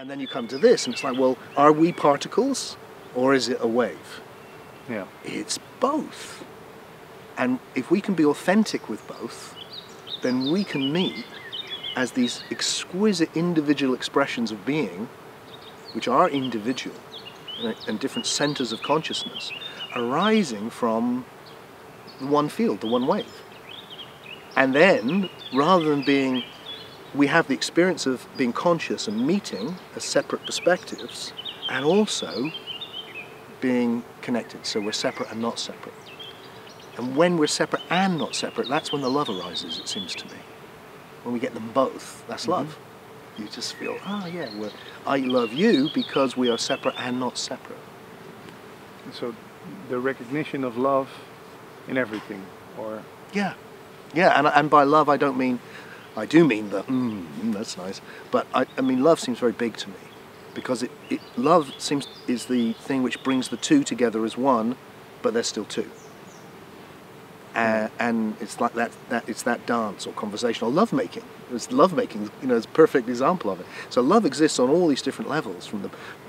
And then you come to this, and it's like, well, are we particles, or is it a wave? Yeah. It's both. And if we can be authentic with both, then we can meet as these exquisite individual expressions of being, which are individual, and different centers of consciousness, arising from the one field, the one wave. And then, rather than being, we have the experience of being conscious and meeting as separate perspectives, and also being connected, so we're separate and not separate. And when we're separate and not separate, that's when the love arises, it seems to me. When we get them both, that's love. You just feel, yeah, I love you because we are separate and not separate. So the recognition of love in everything, or... Yeah, and by love I do mean that's nice, but I mean love seems very big to me, because love is the thing which brings the two together as one, but they're still two. And it's like it's that dance or conversation or lovemaking. It's lovemaking, is a perfect example of it. So love exists on all these different levels,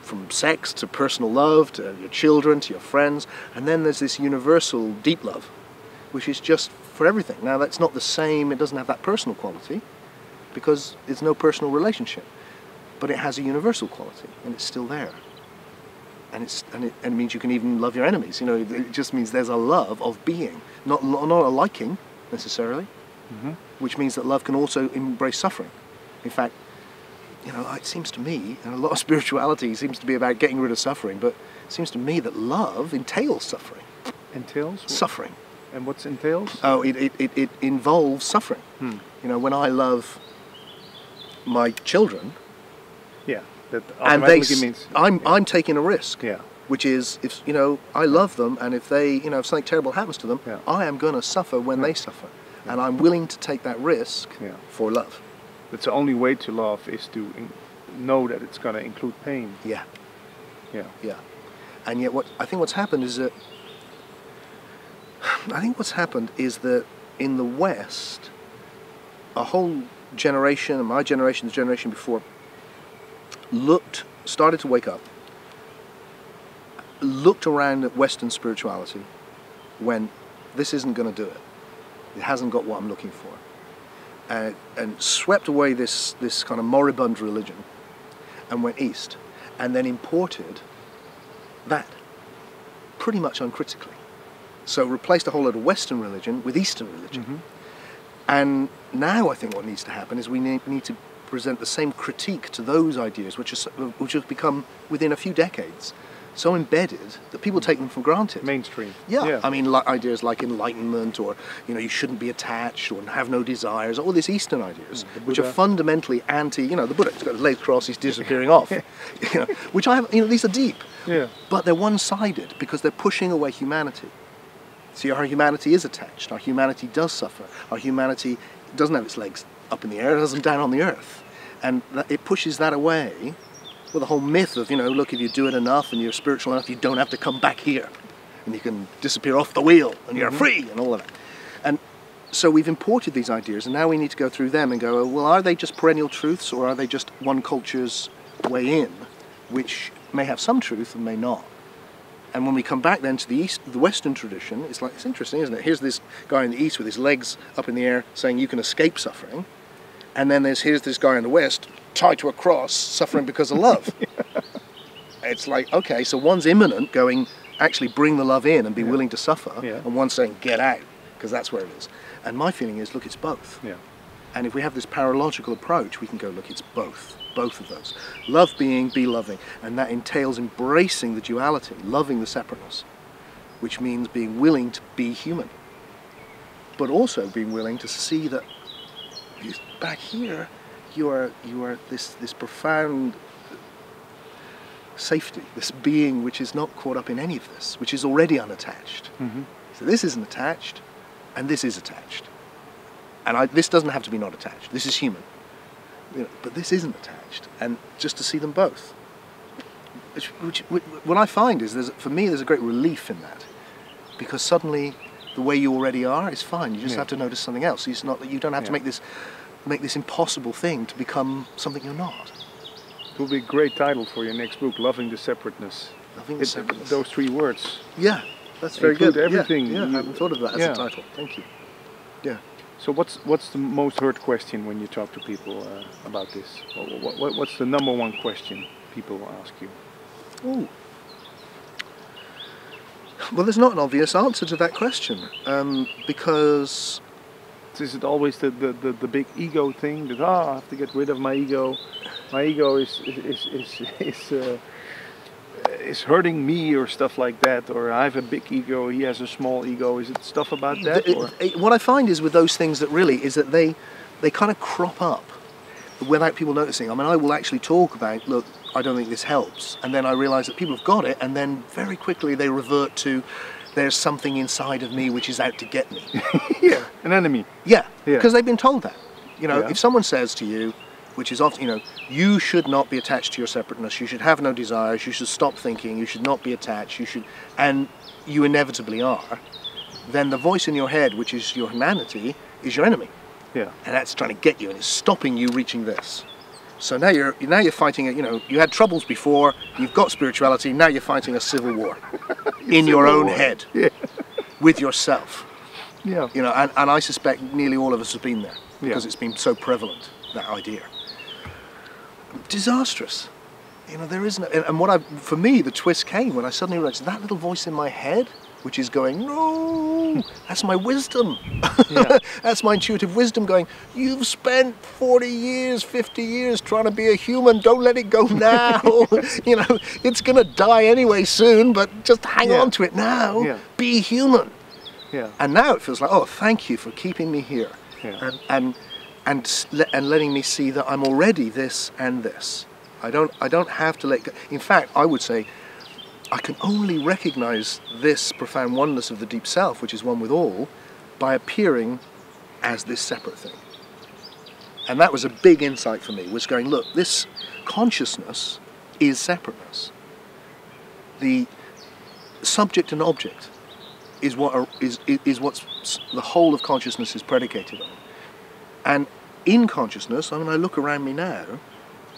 from sex to personal love to your children to your friends, and then there's this universal deep love, which is just for everything. Now that's not the same. It doesn't have that personal quality, because it's no personal relationship, but it has a universal quality, and it's still there. And it means you can even love your enemies. It just means there's a love of being, not a liking necessarily, which means that love can also embrace suffering. In fact, it seems to me, and a lot of spirituality seems to be about getting rid of suffering, but it seems to me that love entails suffering. Entails? Suffering. And what's entails? Oh, it involves suffering. When I love my children, yeah, that and automatically means I'm taking a risk. Yeah. Which is, if I love them, and if they, if something terrible happens to them, I am going to suffer when they suffer, and I'm willing to take that risk for love. That's the only way to love, is to know that it's going to include pain. Yeah. Yeah. Yeah. And yet, what's happened is that in the West, a whole generation, and my generation, the generation before, started to wake up, looked around at Western spirituality, when this isn't going to do it. It hasn't got what I'm looking for. And swept away this kind of moribund religion and went east, and then imported that pretty much uncritically. So replaced a whole lot of Western religion with Eastern religion. And now I think what needs to happen is we need to present the same critique to those ideas which have become, within a few decades, so embedded that people take them for granted. Mainstream. Yeah. I mean, ideas like enlightenment, or you shouldn't be attached, or have no desires, all these Eastern ideas, which are fundamentally anti. The Buddha's got his legs crossed, he's disappearing off. Which these are deep. Yeah. But they're one-sided because they're pushing away humanity. See, our humanity is attached. Our humanity does suffer. Our humanity doesn't have its legs up in the air; it has them down on the earth, and it pushes that away. Well, the whole myth of, look, if you do it enough and you're spiritual enough, you don't have to come back here. And you can disappear off the wheel and you're free and all of that. And so we've imported these ideas, and now we need to go through them and go, well, are they just perennial truths, or are they just one culture's way in, which may have some truth and may not? And when we come back then to the Western tradition, it's interesting, isn't it? Here's this guy in the East with his legs up in the air saying you can escape suffering. And then here's this guy in the West tied to a cross, suffering because of love. It's like, okay, so one's imminent, going, actually bring the love in and be willing to suffer, and one's saying, get out, because that's where it is. And my feeling is, look, it's both. Yeah. And if we have this paralogical approach, we can go, look, it's both of those. Love being, be loving, and that entails embracing the duality, loving the separateness, which means being willing to be human, but also being willing to see that back here, you are this profound safety, this being which is not caught up in any of this, which is already unattached. So this isn't attached, and this is attached. And this doesn't have to be not attached. This is human, but this isn't attached. And just to see them both, what I find is, for me, there's a great relief in that, because suddenly the way you already are is fine. You just have to notice something else. You don't have to make this impossible thing to become something you're not. will be a great title for your next book, Loving the Separateness. Loving the Separateness. Those 3 words. Yeah, that's very Include good. everything. Yeah, I hadn't thought of that as Yeah. a title. Thank you. Yeah. So what's the most heard question when you talk to people about this? What's the number one question people ask you? Ooh. Well, there's not an obvious answer to that question, because Is it always the big ego thing that I have to get rid of my ego? My ego is hurting me or stuff like that, or I have a big ego, he has a small ego. Is it stuff about that? What I find is with those things that really is that they kind of crop up without people noticing. I mean, I will actually talk about, look, I don't think this helps, and then I realise that people have got it, and then very quickly they revert to, there's something inside of me which is out to get me. Yeah, an enemy. Yeah, Yeah. because they've been told that. You know, Yeah. if someone says to you, which is often, you know, you should not be attached to your separateness, you should have no desires, you should stop thinking, you should not be attached, you should, and you inevitably are, then the voice in your head, which is your humanity, is your enemy. Yeah. And that's trying to get you, and it's stopping you reaching this. So now you're fighting it. You know, you had troubles before. You've got spirituality. Now you're fighting a civil war in your own head, Yeah. with yourself. Yeah. You know, and I suspect nearly all of us have been there because it's been so prevalent, that idea. Disastrous. You know, there isn't. And for me, the twist came when I suddenly realized that little voice in my head, which is going, no, that's my wisdom. Yeah. That's my intuitive wisdom going, you've spent 40 years, 50 years trying to be a human, don't let it go now. You know, it's going to die anyway soon, but just hang on to it now. Yeah. Be human. Yeah. And now it feels like, oh, thank you for keeping me here. Yeah. And letting me see that I'm already this and this. I don't have to let go. In fact, I would say, I can only recognize this profound oneness of the deep self, which is one with all, by appearing as this separate thing. And that was a big insight for me, was going, look, this consciousness is separateness. The subject and object is what's the whole of consciousness is predicated on. And in consciousness, I mean, I look around me now,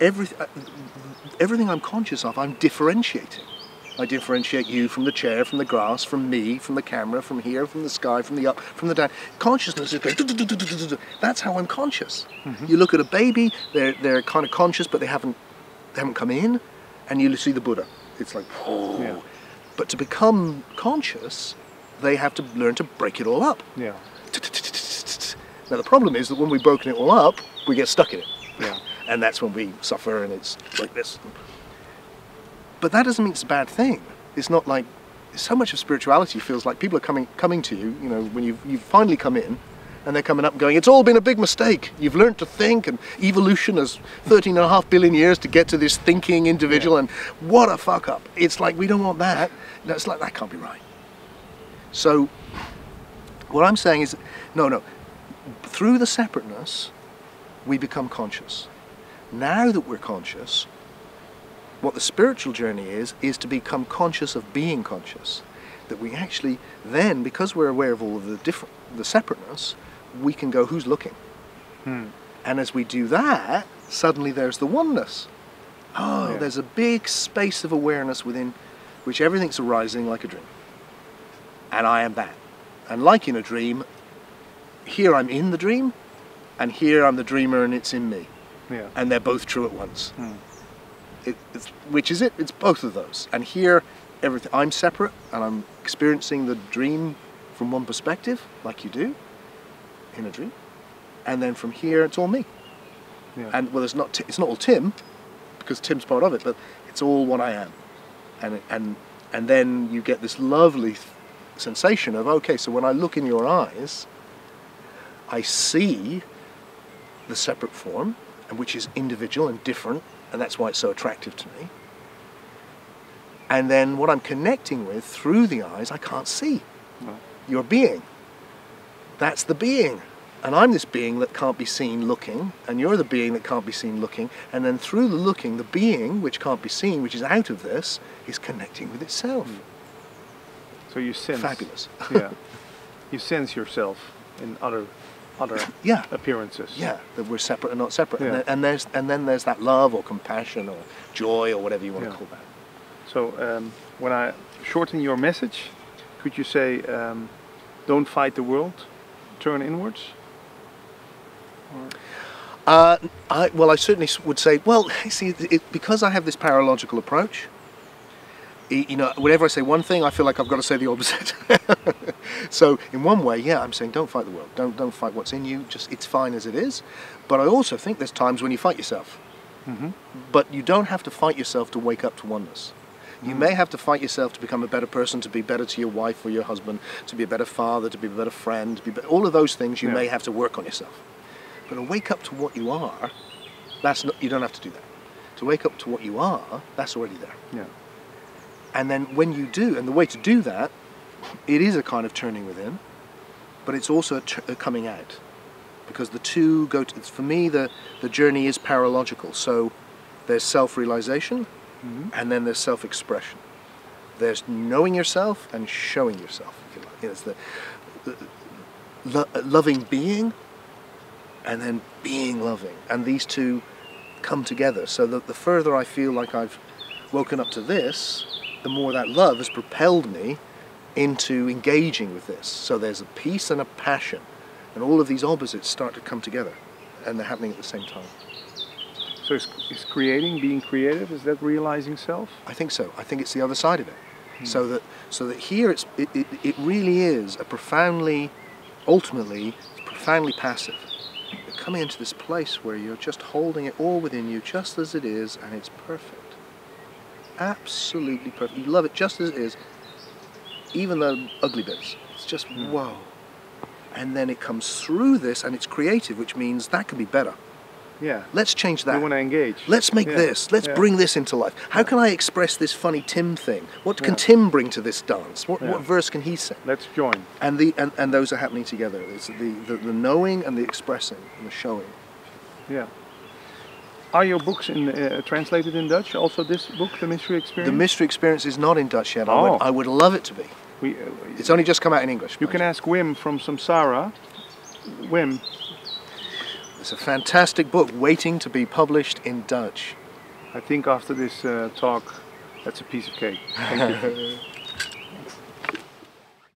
everything I'm conscious of, I'm differentiating. I differentiate you from the chair, from the grass, from me, from the camera, from here, from the sky, from the up, from the down. Consciousness is going, that's how I'm conscious. Mm-hmm. You look at a baby, they're kind of conscious, but they haven't come in, and you see the Buddha. It's like, oh. Yeah. But to become conscious, they have to learn to break it all up. Yeah. Now the problem is that when we've broken it all up, we get stuck in it. Yeah. And that's when we suffer, and it's like this. But that doesn't mean it's a bad thing. It's not like, so much of spirituality feels like people are coming to you, you know, when you've finally come in, and they're coming up and going, it's all been a big mistake. You've learned to think, and evolution has 13.5 billion years to get to this thinking individual, and what a fuck up. It's like, we don't want that. No, it's like, that can't be right. So, what I'm saying is, no, through the separateness, we become conscious. Now that we're conscious, what the spiritual journey is to become conscious of being conscious. That we actually then, because we're aware of all of the separateness, we can go, who's looking? And as we do that, suddenly there's the oneness. Oh, there's a big space of awareness within which everything's arising like a dream. And I am that. And like in a dream, here I'm in the dream, and here I'm the dreamer and it's in me. Yeah. And they're both true at once. Which is it? It's both of those. And here, I'm separate, and I'm experiencing the dream from one perspective, like you do in a dream. And then from here, it's all me. Yeah. And well, it's not all Tim, because Tim's part of it, but it's all what I am. And then you get this lovely sensation of, okay, so when I look in your eyes, I see the separate form, and which is individual and different. And that's why it's so attractive to me. And then what I'm connecting with through the eyes, I can't see. No. Your being. That's the being. And I'm this being that can't be seen looking, and you're the being that can't be seen looking. And then through the looking, the being, which can't be seen, which is out of this, is connecting with itself. So you sense. Fabulous. Yeah. You sense yourself in other other Yeah. appearances. Yeah, that we're separate and not separate. Yeah. And then there's that love or compassion or joy or whatever you want to call that. So when I shorten your message, could you say, don't fight the world, turn inwards? Well, I certainly would say, well, see, because I have this paralogical approach, you know, whenever I say one thing, I feel like I've got to say the opposite. So in one way, yeah, I'm saying don't fight the world. Don't fight what's in you. Just, it's fine as it is. But I also think there's times when you fight yourself. Mm-hmm. But you don't have to fight yourself to wake up to oneness. You may have to fight yourself to become a better person, to be better to your wife or your husband, to be a better father, to be a better friend, to be all of those things you may have to work on yourself. But to wake up to what you are, that's not, you don't have to do that. To wake up to what you are, that's already there. Yeah. And then when you do, and the way to do that, it is a kind of turning within, but it's also a coming out. Because the two go to, for me, the journey is paralogical. So there's self-realization, and then there's self-expression. There's knowing yourself and showing yourself, if you like. It's the loving being, and then being loving. And these two come together. So that the further I feel like I've woken up to this, the more that love has propelled me into engaging with this. So there's a peace and a passion, and all of these opposites start to come together, and they're happening at the same time. So is creating, being creative, is that realizing self? I think so. I think it's the other side of it. So that here it really is a profoundly, ultimately, profoundly passive. You're coming into this place where you're just holding it all within you, just as it is, and it's perfect. Absolutely perfect. You love it just as it is, even the ugly bits. It's just whoa. And then it comes through this, and it's creative, which means that could be better. Yeah. Let's change that. You want to engage. Let's make this. Let's bring this into life. How can I express this funny Tim thing? What can Tim bring to this dance? What verse can he sing? Let's join. And those are happening together. It's the knowing and the expressing and the showing. Yeah. Are your books translated in Dutch? Also this book, The Mystery Experience? The Mystery Experience is not in Dutch yet. Oh. I would love it to be. It's only just come out in English. You can ask Wim from Samsara. Wim. It's a fantastic book waiting to be published in Dutch. I think after this talk, that's a piece of cake. Thank you.